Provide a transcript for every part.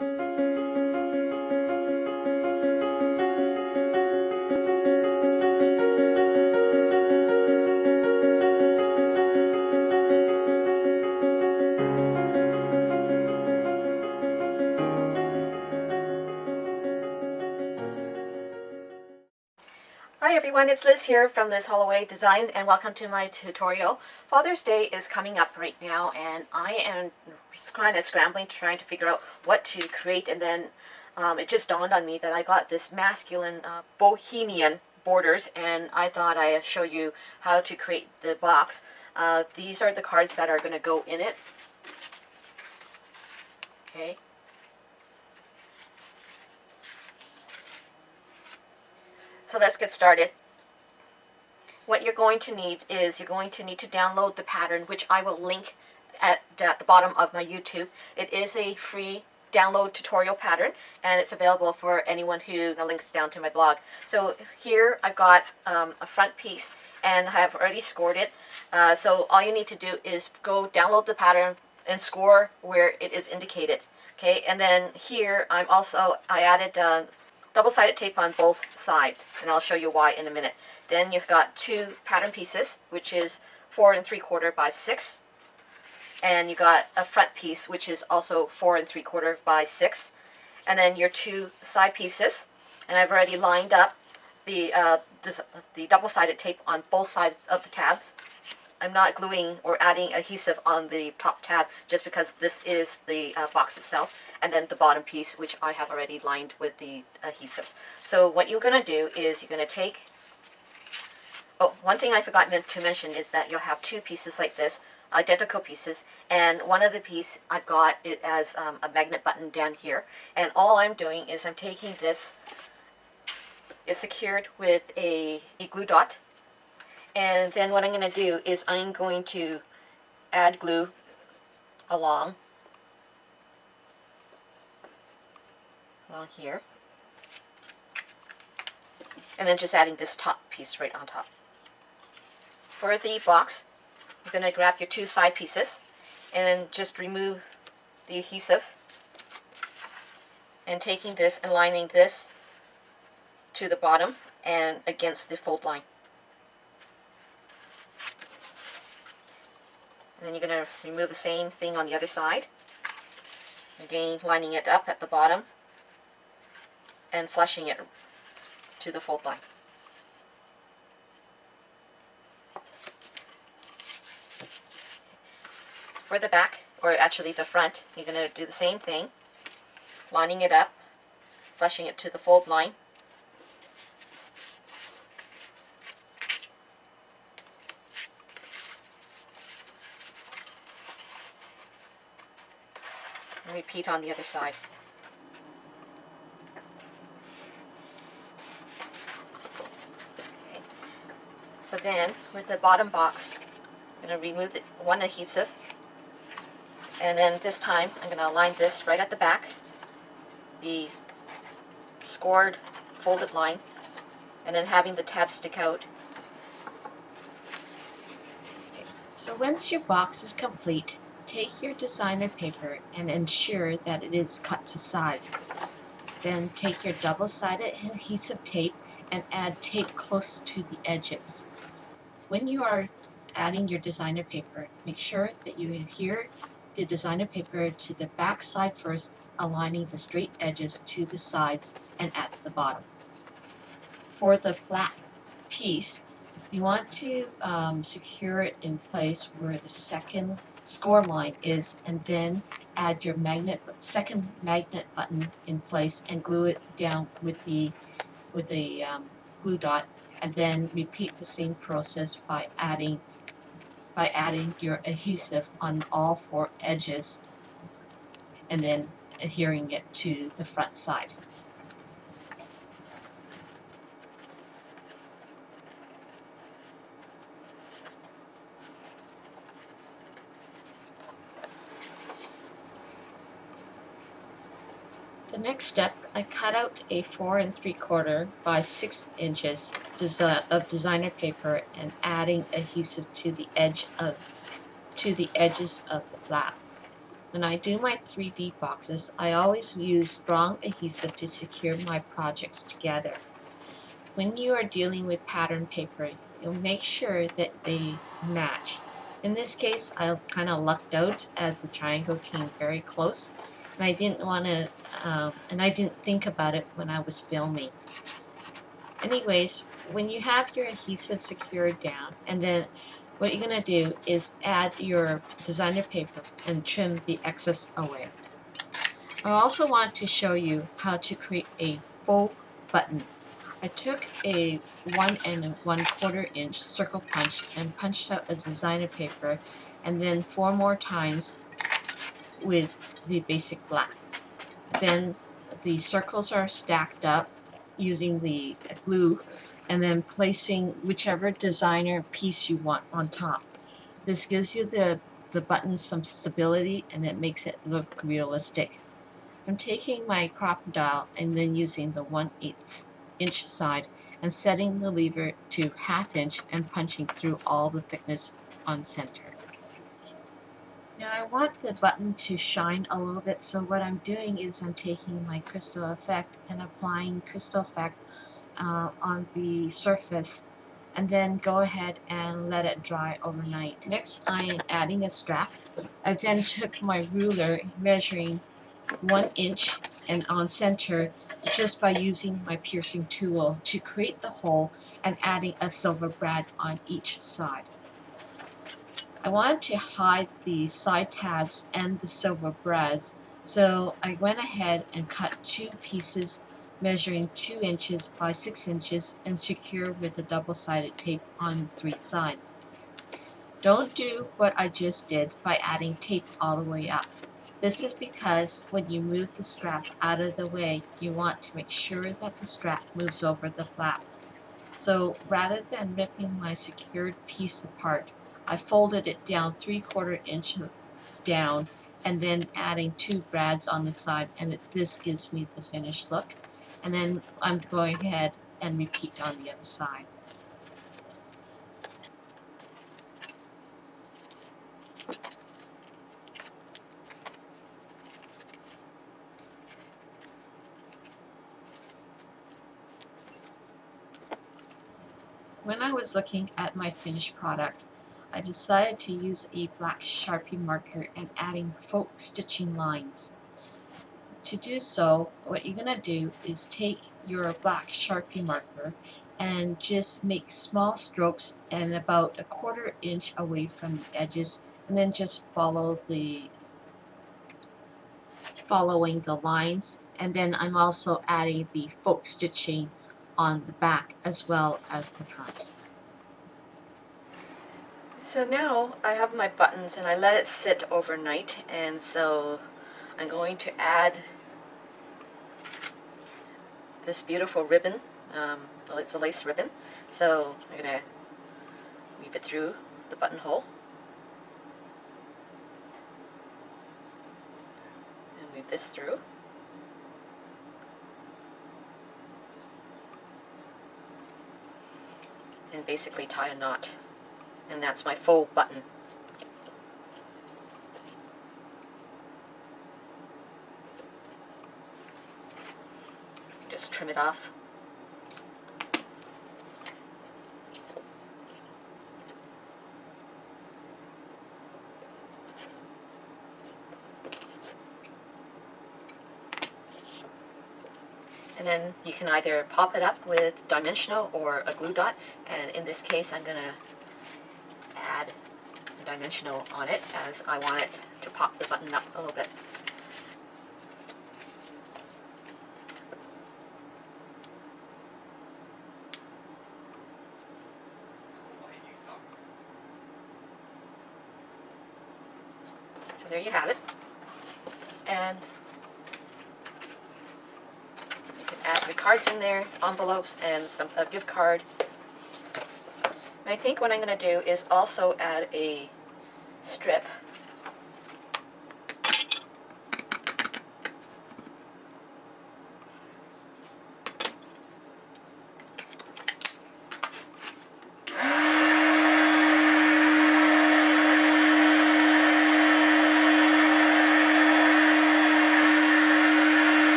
Hi everyone, it's Liz here from Liz Holloway Designs and welcome to my tutorial. Father's Day is coming up right now and I am kind of scrambling trying to figure out what to create, and then it just dawned on me that I got this masculine bohemian borders, and I thought I'd show you how to create the box. These are the cards that are going to go in it. Okay. So let's get started. What you're going to need is you're going to need to download the pattern, which I will link at the bottom of my YouTube. It is a free download tutorial pattern and it's available for anyone who links down to my blog. So here I've got a front piece and I have already scored it. So all you need to do is go download the pattern and score where it is indicated. Okay, and then here I added double-sided tape on both sides, and I'll show you why in a minute. Then you've got two pattern pieces, which is 4 3/4 by 6, and you got a front piece, which is also 4 3/4 by 6, and then your two side pieces. And I've already lined up the double-sided tape on both sides of the tabs. I'm not gluing or adding adhesive on the top tab just because this is the box itself, and then the bottom piece, which I have already lined with the adhesives. So what you're going to do is you're going to take, oh, one thing I forgot to mention is that you'll have two pieces like this, identical pieces, and one of the piece I've got it as a magnet button down here, and all I'm doing is I'm taking this, it's secured with a glue dot. And then what I'm going to do is I'm going to add glue along here, and then just adding this top piece right on top. For the box, you're going to grab your two side pieces and then just remove the adhesive, and taking this and lining this to the bottom and against the fold line. And then you're going to remove the same thing on the other side. Again, lining it up at the bottom and flushing it to the fold line. For the back, or actually the front, you're going to do the same thing. Lining it up, flushing it to the fold line. And repeat on the other side. Okay. So then, with the bottom box, I'm going to remove one adhesive, and then this time I'm going to align this right at the back, the scored folded line, and then having the tab stick out. Okay. So once your box is complete, take your designer paper and ensure that it is cut to size. Then take your double-sided adhesive tape and add tape close to the edges. When you are adding your designer paper, make sure that you adhere the designer paper to the back side first, aligning the straight edges to the sides and at the bottom. For the flat piece, you want to secure it in place where the second score line is, and then add your second magnet button in place and glue it down with the glue dot, and then repeat the same process by adding your adhesive on all four edges and then adhering it to the front side. The next step, I cut out a 4 3/4 by 6 inches of designer paper and adding adhesive to the edges of the flap. When I do my 3D boxes, I always use strong adhesive to secure my projects together. When you are dealing with pattern paper, you'll make sure that they match. In this case, I kind of lucked out as the triangle came very close, and I didn't want to, and I didn't think about it when I was filming. Anyways, when you have your adhesive secured down, and then what you're going to do is add your designer paper and trim the excess away. I also want to show you how to create a faux button. I took a 1 1/4 inch circle punch and punched out a designer paper, and then 4 more times with the basic black. Then the circles are stacked up using the glue, and then placing whichever designer piece you want on top. This gives you the button some stability, and it makes it look realistic. I'm taking my crocodile and then using the 1/8 inch side and setting the lever to 1/2 inch and punching through all the thickness on center. Now I want the button to shine a little bit, so what I'm doing is I'm taking my crystal effect and applying crystal effect on the surface, and then go ahead and let it dry overnight. Next, I am adding a strap. I then took my ruler measuring 1 inch and on center just by using my piercing tool to create the hole and adding a silver brad on each side. I wanted to hide the side tabs and the silver brads, so I went ahead and cut 2 pieces measuring 2 inches by 6 inches and secured with a double-sided tape on 3 sides. Don't do what I just did by adding tape all the way up. This is because when you move the strap out of the way, you want to make sure that the strap moves over the flap. So rather than ripping my secured piece apart, I folded it down 3/4 inch down and then adding 2 brads on the side, and this gives me the finished look. And then I'm going ahead and repeat on the other side. When I was looking at my finished product, I decided to use a black Sharpie marker and adding faux stitching lines. To do so, what you're going to do is take your black Sharpie marker and just make small strokes and about 1/4 inch away from the edges, and then just following the lines. And then I'm also adding the faux stitching on the back as well as the front. So now I have my buttons and I let it sit overnight, and so I'm going to add this beautiful ribbon. Well, it's a lace ribbon, so I'm going to weave it through the buttonhole and weave this through. And basically tie a knot. And that's my faux button. Just trim it off. And then you can either pop it up with dimensional or a glue dot, and in this case I'm going to add a dimensional on it as I want it to pop the button up a little bit. So there you have it. And you can add your cards in there, envelopes, and a gift card. And I think what I'm going to do is also add a strip.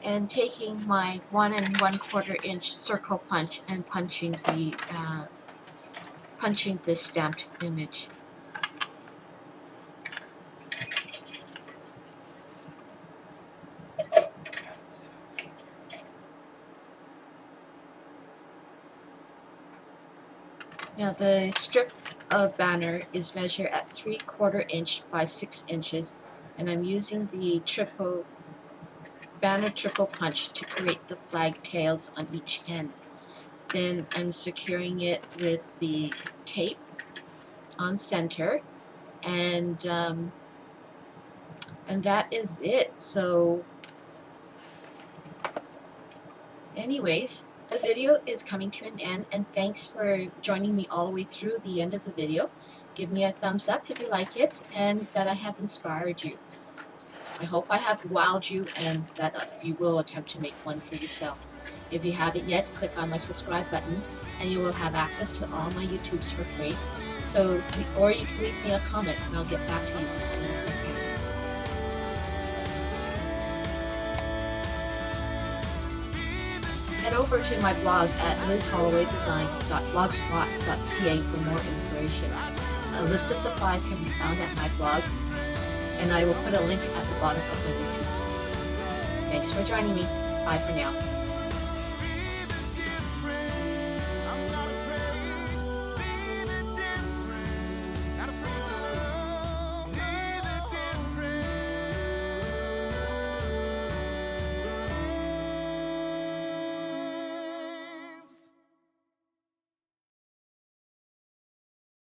and taking my 1 1/4 inch circle punch and punching the stamped image. Now the strip of banner is measured at 3/4 inch by 6 inches, and I'm using the banner triple punch to create the flag tails on each end. Then I'm securing it with the tape on center, and that is it. So anyways, the video is coming to an end, and thanks for joining me all the way through the end of the video. Give me a thumbs up if you like it and that I have inspired you. I hope I have wowed you and that you will attempt to make one for yourself. If you haven't yet, click on my subscribe button and you will have access to all my YouTubes for free. So, or you can leave me a comment and I'll get back to you as soon as I can. Head over to my blog at lizhollowaydesign.blogspot.ca for more inspirations. A list of supplies can be found at my blog, and I will put a link at the bottom of my YouTube. Thanks for joining me. Bye for now.